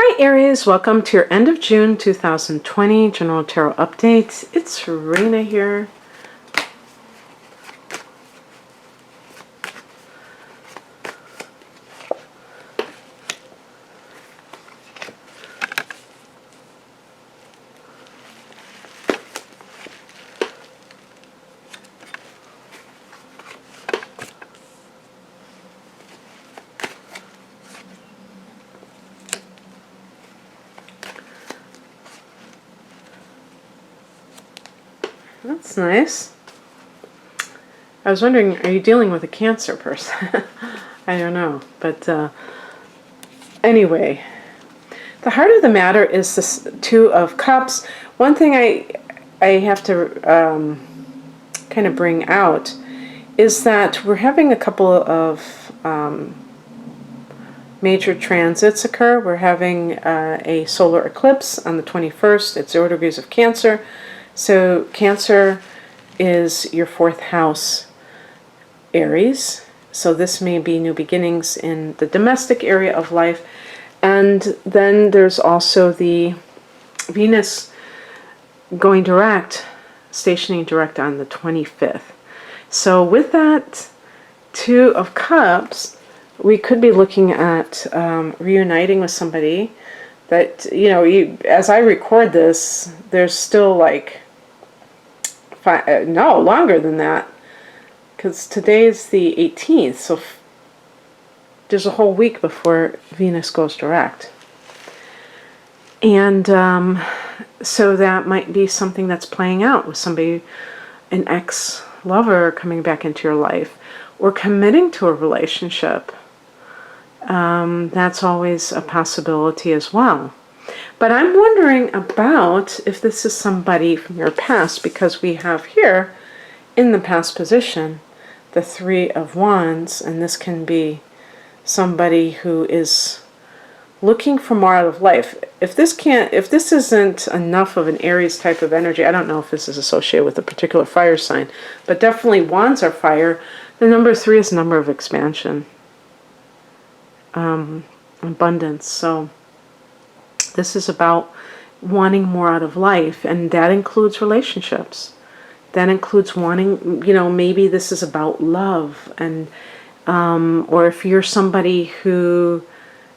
Hi Aries, welcome to your end of June 2020 General Tarot Update. It's Rena here. That's nice. I was wondering, are you dealing with a Cancer person? I don't know, but anyway, the heart of the matter is this Two of Cups. One thing I have to kind of bring out is that we're having a couple of major transits occur. We're having a solar eclipse on the 21st. It's 0 degrees of Cancer. So Cancer is your 4th house, Aries. So this may be new beginnings in the domestic area of life. And then there's also the Venus going direct, stationing direct on the 25th. So with that Two of Cups, we could be looking at reuniting with somebody that, you know, as I record this, there's still like no, longer than that, because today's the 18th, so there's a whole week before Venus goes direct. And so that might be something that's playing out with somebody, an ex-lover coming back into your life, or committing to a relationship. That's always a possibility as well. But I'm wondering about if this is somebody from your past, because we have here in the past position the Three of Wands, and this can be somebody who is looking for more out of life. If this isn't enough of an Aries type of energy, I don't know if this is associated with a particular fire sign, but definitely Wands are fire. The number 3 is a number of expansion, abundance. So this is about wanting more out of life, and that includes relationships. That includes wanting, you know, maybe this is about love, and or if you're somebody who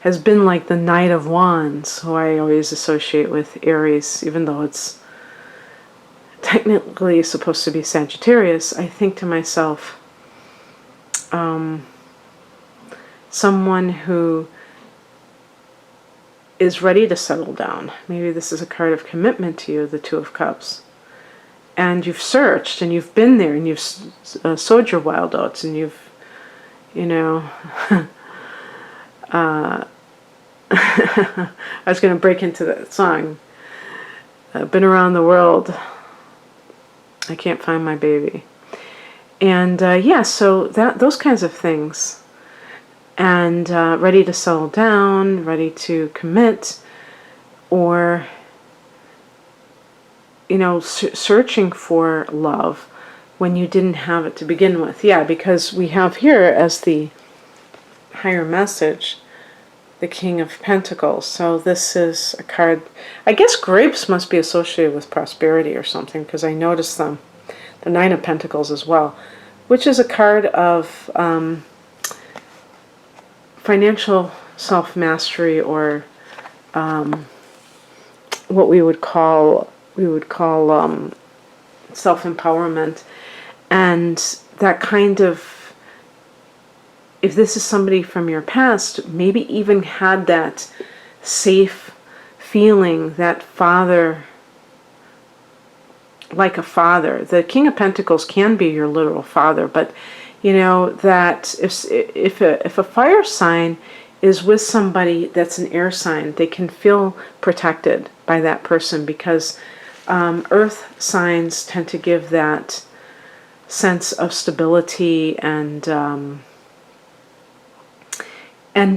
has been like the Knight of Wands, who I always associate with Aries, even though it's technically supposed to be Sagittarius, I think to myself, someone who is ready to settle down. Maybe this is a card of commitment to you, the Two of Cups. And you've searched, and you've been there, and you've sowed your wild oats, and you've, you know, I was going to break into that song. Been around the world. I can't find my baby. And yeah, so those kinds of things. And ready to settle down, ready to commit, or, you know, searching for love when you didn't have it to begin with. Yeah, because we have here as the higher message, the King of Pentacles. So this is a card, I guess grapes must be associated with prosperity or something, because I noticed them. The Nine of Pentacles as well, which is a card of financial self-mastery, or what we would call self-empowerment. And that kind of, if this is somebody from your past, maybe even had that safe feeling, that father, like a father. The King of Pentacles can be your literal father, but you know that if a fire sign is with somebody that's an air sign, they can feel protected by that person, because earth signs tend to give that sense of stability, and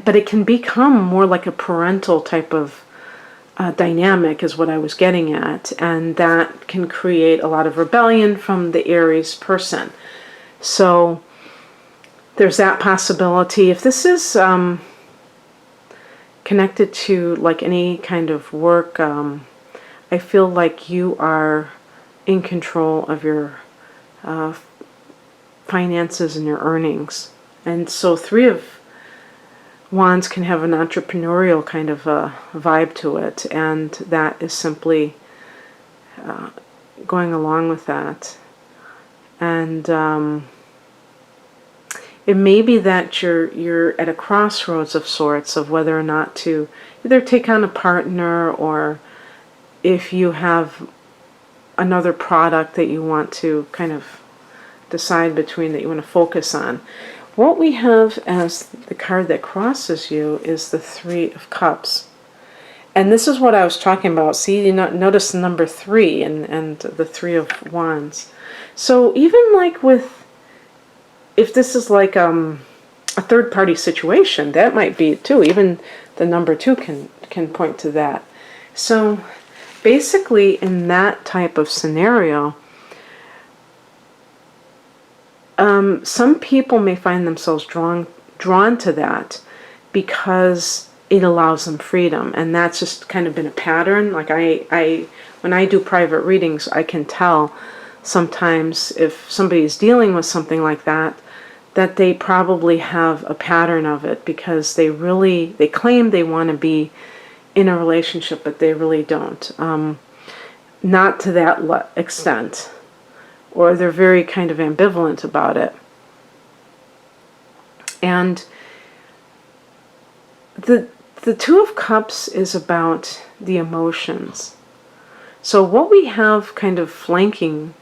but it can become more like a parental type of dynamic, is what I was getting at, and that can create a lot of rebellion from the Aries person. So there's that possibility. If this is connected to like any kind of work. I feel like you are in control of your finances and your earnings. And so Three of Wands can have an entrepreneurial kind of a vibe to it, and that is simply going along with that. And it may be that you're at a crossroads of sorts of whether or not to either take on a partner, or if you have another product that you want to kind of decide between, that you want to focus on. What we have as the card that crosses you is the Three of Cups. And this is what I was talking about. See, you notice the number 3 and the Three of Wands. So even like with, if this is like a third-party situation, that might be it too. Even the number 2 can point to that. So basically in that type of scenario, some people may find themselves drawn to that because it allows them freedom, and that's just kind of been a pattern. Like when I do private readings, I can tell sometimes if somebody's dealing with something like that, that they probably have a pattern of it, because they claim they want to be in a relationship, but they really don't. Not to that extent. Or they're very kind of ambivalent about it. And the Two of Cups is about the emotions. So what we have kind of flanking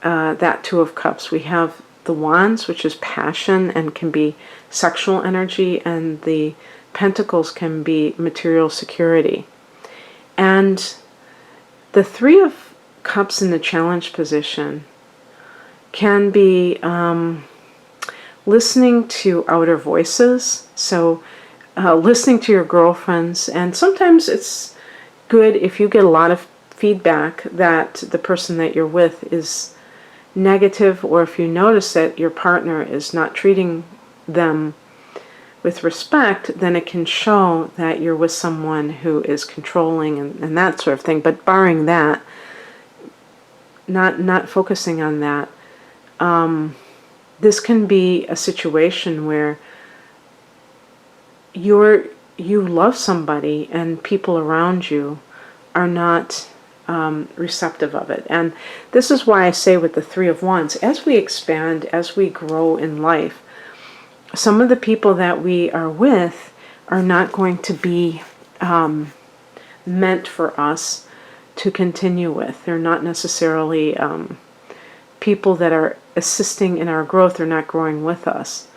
that Two of Cups, we have the Wands, which is passion and can be sexual energy, and the Pentacles can be material security. And the Three of Cups in the challenge position can be listening to outer voices. So listening to your girlfriends, and sometimes it's good if you get a lot of feedback that the person that you're with is negative, or if you notice that your partner is not treating them with respect, then it can show that you're with someone who is controlling and that sort of thing. But barring that, not focusing on that, this can be a situation where you love somebody and people around you are not receptive of it. And this is why I say with the Three of Wands, as we expand, as we grow in life, some of the people that we are with are not going to be meant for us to continue with. They're not necessarily people that are assisting in our growth. They're not growing with us.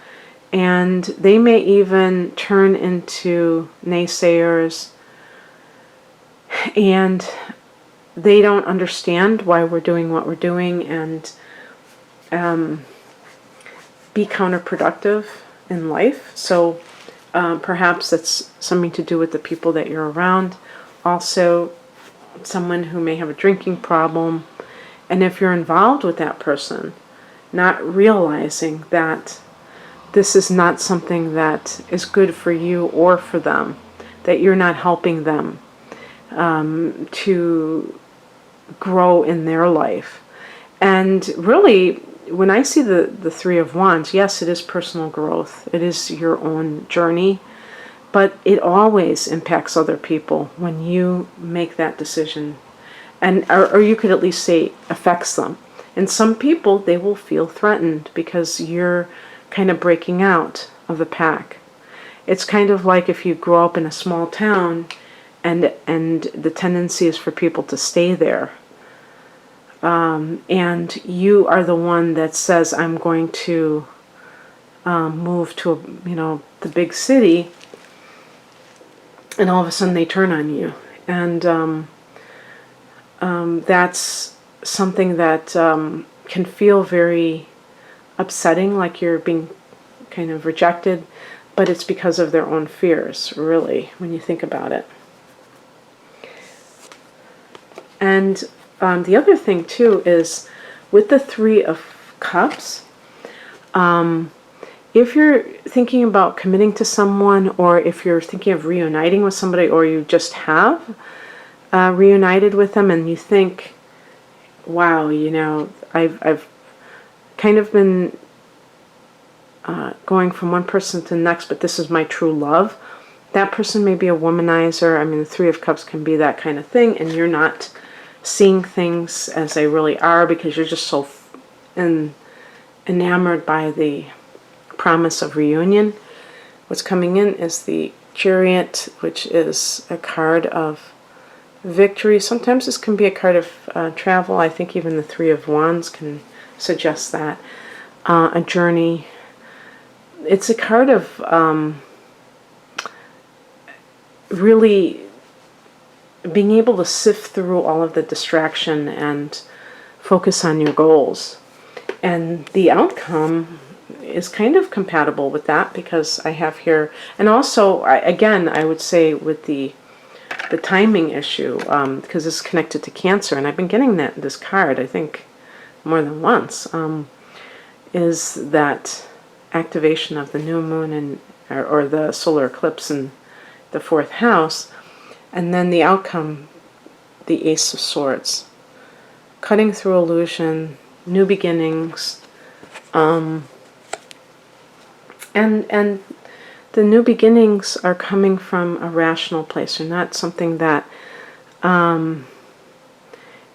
And they may even turn into naysayers, and they don't understand why we're doing what we're doing, and be counterproductive in life. So perhaps that's something to do with the people that you're around. Also, someone who may have a drinking problem, and if you're involved with that person, not realizing that this is not something that is good for you or for them, that you're not helping them to grow in their life. And really, when I see the Three of Wands, yes, it is personal growth. It is your own journey. But it always impacts other people when you make that decision. And or you could at least say affects them. And some people, they will feel threatened because you're kind of breaking out of the pack. It's kind of like if you grow up in a small town and the tendency is for people to stay there. And you are the one that says, I'm going to move to, the big city, and all of a sudden they turn on you. And that's something that can feel very upsetting, like you're being kind of rejected, but it's because of their own fears, really, when you think about it. And the other thing, too, is with the Three of Cups, If you're thinking about committing to someone, or if you're thinking of reuniting with somebody, or you just have reunited with them and you think, wow, I've kind of been going from one person to the next, but this is my true love. That person may be a womanizer. I mean, the Three of Cups can be that kind of thing, and you're not seeing things as they really are because you're just so enamored by the promise of reunion. What's coming in is the Chariot, which is a card of victory. Sometimes this can be a card of travel. I think even the Three of Wands can suggest that. A journey. It's a card of really being able to sift through all of the distraction and focus on your goals. And the outcome is kind of compatible with that, because I have here, and also, again, I would say with the timing issue, because it's connected to Cancer, and I've been getting this card, I think, more than once, is that activation of the new moon or the solar eclipse in the 4th house, and then the outcome, the Ace of Swords. Cutting through illusion, new beginnings, and the new beginnings are coming from a rational place. They're not something that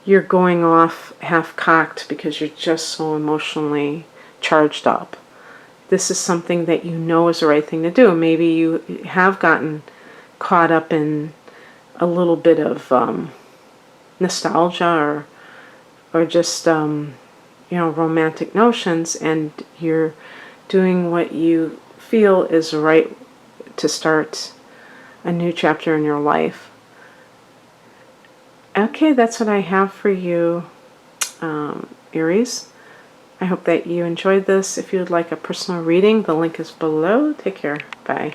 you're going off half-cocked because you're just so emotionally charged up. This is something that you know is the right thing to do. Maybe you have gotten caught up in a little bit of nostalgia or just romantic notions, and you're doing what you feel is right to start a new chapter in your life. Okay, that's what I have for you, Aries. I hope that you enjoyed this. If you would like a personal reading, the link is below. Take care. Bye.